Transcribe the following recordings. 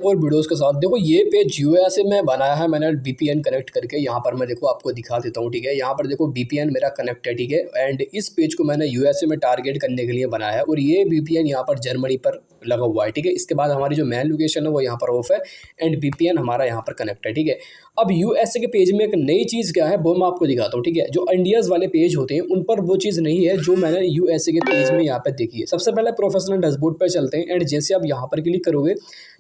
और वीडियोज़ के साथ। देखो ये पेज यूएसए में बनाया है मैंने वीपीएन कनेक्ट करके। यहाँ पर मैं देखो आपको दिखा देता हूँ, ठीक है। यहाँ पर देखो वीपीएन मेरा कनेक्ट है, ठीक है। एंड इस पेज को मैंने यूएसए में टारगेट करने के लिए बनाया है और ये वीपीएन यहाँ पर जर्मनी पर लगा हुआ है, ठीक है। इसके बाद हमारी जो मेन लोकेशन है वो यहाँ पर ऑफ है एंड वीपीएन हमारा यहाँ पर कनेक्ट है, ठीक है। अब यूएसए के पेज में एक नई चीज़ क्या है वो मैं आपको दिखाता हूँ, ठीक है। जो इंडियाज़ वाले पेज होते हैं उन पर वो चीज़ नहीं है जो मैंने यूएसए के पेज में यहाँ पर देखी है। सबसे पहले प्रोफेशनल डैशबोर्ड पर चलते हैं एंड जैसे आप यहाँ पर क्लिक करोगे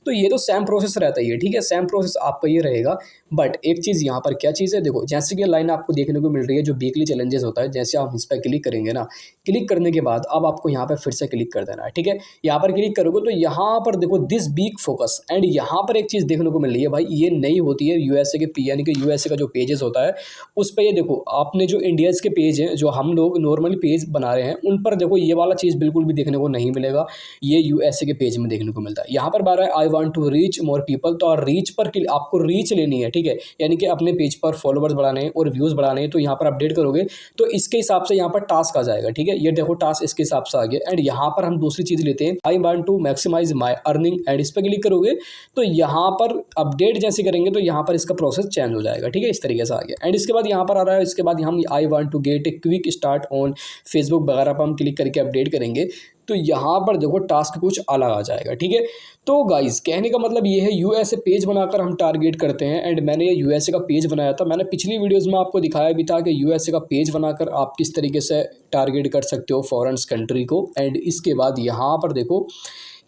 तो ये तो सेम प्रोसेस रहता ही है, ठीक है। सेम प्रोसेस आपका ये रहेगा, बट एक चीज़ यहाँ पर क्या चीज़ है, देखो जैसे कि लाइन आपको देखने को मिल रही है जो वीकली चैलेंजेस होता है। जैसे आप इस पर क्लिक करेंगे ना, क्लिक करने के बाद अब आपको यहाँ पर फिर से क्लिक कर देना है, ठीक है। यहाँ पर क्लिक करोगे तो यहाँ पर देखो दिस वीक फोकस एंड यहाँ पर एक चीज़ देखने को मिल रही है भाई, ये नई होती है यूएसए के यानी कि यूएसए का जो पेजेस होता है उस पर ये देखो आपने जो इंडियाज़ के पेज हैं जो हम लोग नॉर्मली पेज बना रहे हैं उन पर देखो ये वाला चीज़ बिल्कुल भी देखने को नहीं मिलेगा, ये यूएसए के पेज में देखने को मिलता है। यहाँ पर बार है I want to reach more people, तो रीच पर आपको रीच लेनी है, ठीक है। यानी कि अपने पेज पर फॉलोवर्स बढ़ाने हैं और व्यूज़ बढ़ाने हैं, तो यहाँ पर अपडेट करोगे तो इसके हिसाब से यहाँ पर टास्क आ जाएगा, ठीक है। ये देखो टास्क इसके हिसाब से आ गया एंड यहाँ पर हम दूसरी चीज़ लेते हैं I want to maximise my earning and इस पर क्लिक करोगे तो यहाँ पर अपडेट जैसे करेंगे तो यहाँ पर इसका प्रोसेस चेंज हो जाएगा, ठीक है। इस तरीके से आ गया एंड इसके बाद यहाँ पर आ रहा है, इसके बाद हम I want to get a quick start on Facebook वगैरह पर हम क्लिक करके अपडेट करेंगे तो यहाँ पर देखो टास्क कुछ अलग आ जाएगा, ठीक है। तो गाइस कहने का मतलब ये है यूएसए पेज बनाकर हम टारगेट करते हैं एंड मैंने ये यूएसए का पेज बनाया था। मैंने पिछली वीडियोस में आपको दिखाया भी था कि यूएसए का पेज बनाकर आप किस तरीके से टारगेट कर सकते हो फॉरेन कंट्री को। एंड इसके बाद यहाँ पर देखो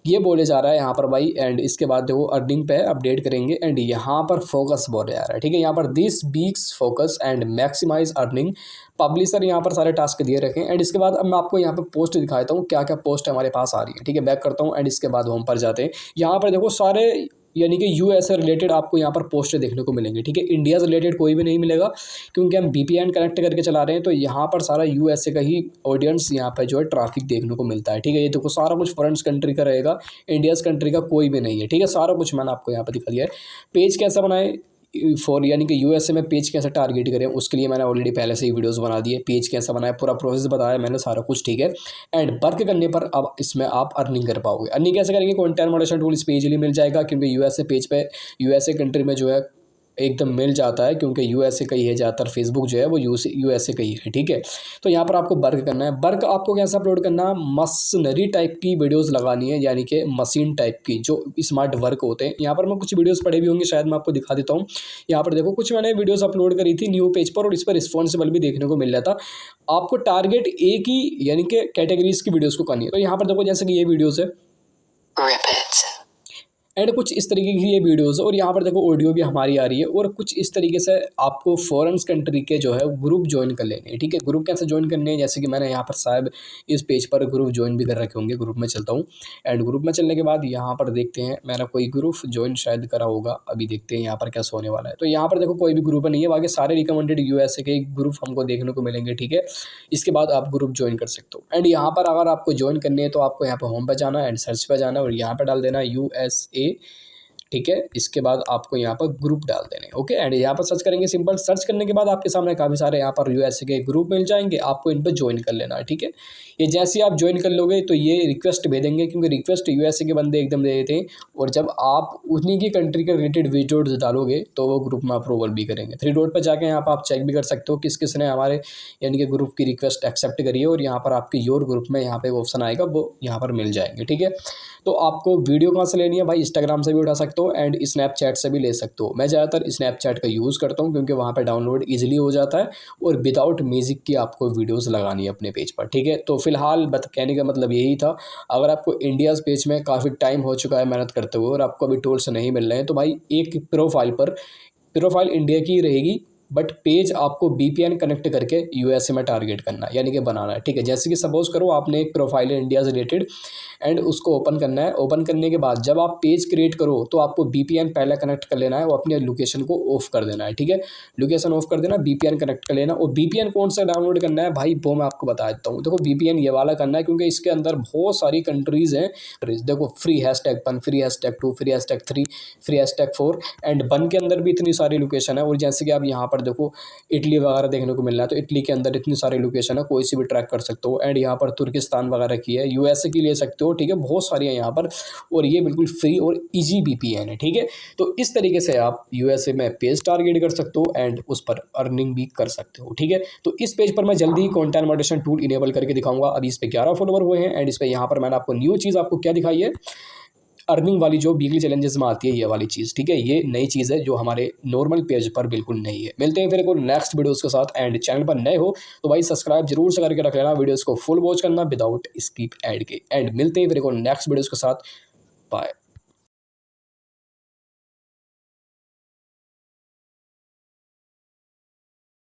ये बोले जा रहा है यहाँ पर भाई, एंड इसके बाद देखो अर्निंग पे अपडेट करेंगे एंड यहाँ पर फोकस बोले जा रहा है, ठीक है। यहाँ पर this week's focus and maximise earning publisher यहाँ पर सारे टास्क दिए रखे हैं। एंड इसके बाद अब मैं आपको यहाँ पे पोस्ट दिखाता हूँ क्या क्या पोस्ट हमारे पास आ रही है, ठीक है। बैक करता हूँ एंड इसके बाद होम पर जाते हैं। यहाँ पर देखो सारे यानी कि यूएसए रिलेटेड आपको यहाँ पर पोस्ट देखने को मिलेंगे, ठीक है। इंडिया से रिलेटेड कोई भी नहीं मिलेगा क्योंकि हम वीपीएन कनेक्ट करके चला रहे हैं, तो यहाँ पर सारा यूएसए का ही ऑडियंस यहाँ पर जो है ट्रैफिक देखने को मिलता है, ठीक है। ये देखो सारा कुछ फॉरेन कंट्री का रहेगा, इंडियाज़ कंट्री का कोई भी नहीं है, ठीक है। सारा कुछ मैंने आपको यहाँ पर दिखा दिया है। पेज कैसा बनाए फॉर यानी कि यूएसए में पेज कैसे टारगेट करें उसके लिए मैंने ऑलरेडी पहले से ही वीडियोस बना दिए। पेज कैसा बनाया पूरा प्रोसेस बताया मैंने सारा कुछ, ठीक है। एंड वर्क करने पर अब इसमें आप अर्निंग कर पाओगे। अर्निंग कैसे करेंगे, कंटेंट मॉडरेशन टूल इस पेज लिए मिल जाएगा क्योंकि यूएसए पेज पे यूएसए कंट्री में जो है एकदम मिल जाता है क्योंकि यूएसए का ही है ज़्यादातर। फेसबुक जो है वो यूएसए का ही है, ठीक है। तो यहाँ पर आपको वर्क करना है। वर्क आपको कैसे अपलोड करना है, मशीनरी टाइप की वीडियोस लगानी है यानी कि मशीन टाइप की जो स्मार्ट वर्क होते हैं। यहाँ पर मैं कुछ वीडियोस पड़े भी होंगे शायद मैं आपको दिखा देता हूँ। यहाँ पर देखो कुछ मैंने वीडियोस अपलोड करी थी न्यू पेज पर और इस पर रिस्पॉन्सिबल भी देखने को मिल रहा था। आपको टारगेट एक ही यानी कि कैटेगरीज की वीडियोज़ को करनी है। तो यहाँ पर देखो जैसे कि ये वीडियोज़ है एंड कुछ इस तरीके की ये वीडियोज़ है और यहाँ पर देखो ऑडियो भी हमारी आ रही है और कुछ इस तरीके से आपको फॉरेन कंट्री के जो है ग्रुप ज्वाइन कर लेने हैं, ठीक है। ग्रुप कैसे ज्वाइन करने हैं, जैसे कि मैंने यहाँ पर शायद इस पेज पर ग्रुप ज्वाइन भी कर रखे होंगे। ग्रुप में चलता हूँ एंड ग्रुप में चलने के बाद यहाँ पर देखते हैं मैंने कोई ग्रुप ज्वाइन शायद करा होगा, अभी देखते हैं यहाँ पर क्या होने वाला है। तो यहाँ पर देखो कोई भी ग्रुप नहीं है, बाकी सारे रिकमेंडेड यूएसए के ग्रुप हमको देखने को मिलेंगे, ठीक है। इसके बाद आप ग्रुप ज्वाइन कर सकते हो एंड यहाँ पर अगर आपको ज्वाइन करने है तो आपको यहाँ पर होम पर जाना है एंड सर्च पर जाना है और यहाँ पर डाल देना यूएसए, ठीक है। इसके बाद आपको यहाँ पर ग्रुप डाल देने, ओके। एंड यहाँ पर सर्च करेंगे, सिंपल सर्च करने के बाद आपके सामने काफ़ी सारे यहाँ पर यूएसए के ग्रुप मिल जाएंगे, आपको इन पर ज्वाइन कर लेना है, ठीक है। ये जैसे आप ज्वाइन कर लोगे तो ये रिक्वेस्ट भेजेंगे क्योंकि रिक्वेस्ट यूएसए के बंदे एकदम दे देते हैं और जब आप उन्हीं की कंट्री के रिलेटेड वीडियोज डालोगे तो वो ग्रुप में अप्रूवल भी करेंगे। 3 डॉट पर जाके यहाँ पर आप चेक भी कर सकते हो किस किसने हमारे यानी कि ग्रुप की रिक्वेस्ट एक्सेप्ट करी है और यहाँ पर आपके योर ग्रुप में यहाँ पे ऑप्शन आएगा वो यहाँ पर मिल जाएंगे, ठीक है। तो आपको वीडियो कहाँ से लेनी है भाई, इंस्टाग्राम से भी उठा सकते हो एंड स्नैपचैट से भी ले सकते हो। मैं ज़्यादातर स्नैपचैट का यूज़ करता हूँ क्योंकि वहाँ पे डाउनलोड इजीली हो जाता है और विदाउट म्यूज़िक की आपको वीडियोस लगानी है अपने पेज पर, ठीक है। तो फिलहाल कहने का मतलब यही था। अगर आपको इंडियाज़ पेज में काफ़ी टाइम हो चुका है मेहनत करते हुए और आपको अभी टूल्स नहीं मिल रहे हैं तो भाई एक प्रोफाइल इंडिया की रहेगी बट पेज आपको वीपीएन कनेक्ट करके यूएसए में टारगेट करना है यानी कि बनाना है, ठीक है। जैसे कि सपोज करो आपने एक प्रोफाइल है इंडिया से रिलेटेड एंड उसको ओपन करना है। ओपन करने के बाद जब आप पेज क्रिएट करो तो आपको वीपीएन पहले कनेक्ट कर लेना है, वो अपने लोकेशन को ऑफ कर देना है, ठीक है। लोकेशन ऑफ कर देना, वीपीएन कनेक्ट कर लेना। और वीपीएन कौन सा डाउनलोड करना है भाई वो मैं आपको बता देता हूँ। देखो वीपीएन ये वाला करना है क्योंकि इसके अंदर बहुत सारी कंट्रीज़ हैं। देखो free #1, free #2, free #3, free #4 and 1 के अंदर भी इतनी सारी लोकेशन है। और जैसे कि आप यहाँ पर पर देखो इटली वगैरह देखने को मिल रहा है, तो इटली के अंदर इतनी सारी लोकेशन है, कोई सी भी ट्रैक कर सकते हो। एंड यहाँ पर तुर्किस्तान वगैरह की है, यूएसए की ले सकते हो, ठीक है, बहुत सारी है यहाँ पर। और ये बिल्कुल फ्री और ईजी वीपीएन है, ठीक है। तो इस तरीके से आप यूएसए में पेज टारगेट कर सकते हो एंड उस पर अर्निंग भी कर सकते हो, ठीक है। तो इस पेज पर मैं जल्दी ही कंटेंट मॉडरेशन टूल इनेबल करके दिखाऊंगा। अभी इस पे 11 फॉलोवर हुए हैं एंड इस पे यहाँ पर मैंने आपको न्यू चीज़ आपको क्या दिखाई है, अर्निंग वाली जो वीकली चैलेंजेस में आती है, ये वाली चीज़, ठीक है। ये नई चीज़ है जो हमारे नॉर्मल पेज पर बिल्कुल नहीं है। मिलते हैं फिर एक और नेक्स्ट वीडियोस के साथ। एंड चैनल पर नए हो तो भाई सब्सक्राइब जरूर से करके रख लेना, वीडियोस को फुल वॉच करना विदाउट स्किप एड के। एंड मिलते हैं फिर एक और नेक्स्ट वीडियोस के साथ। बाय।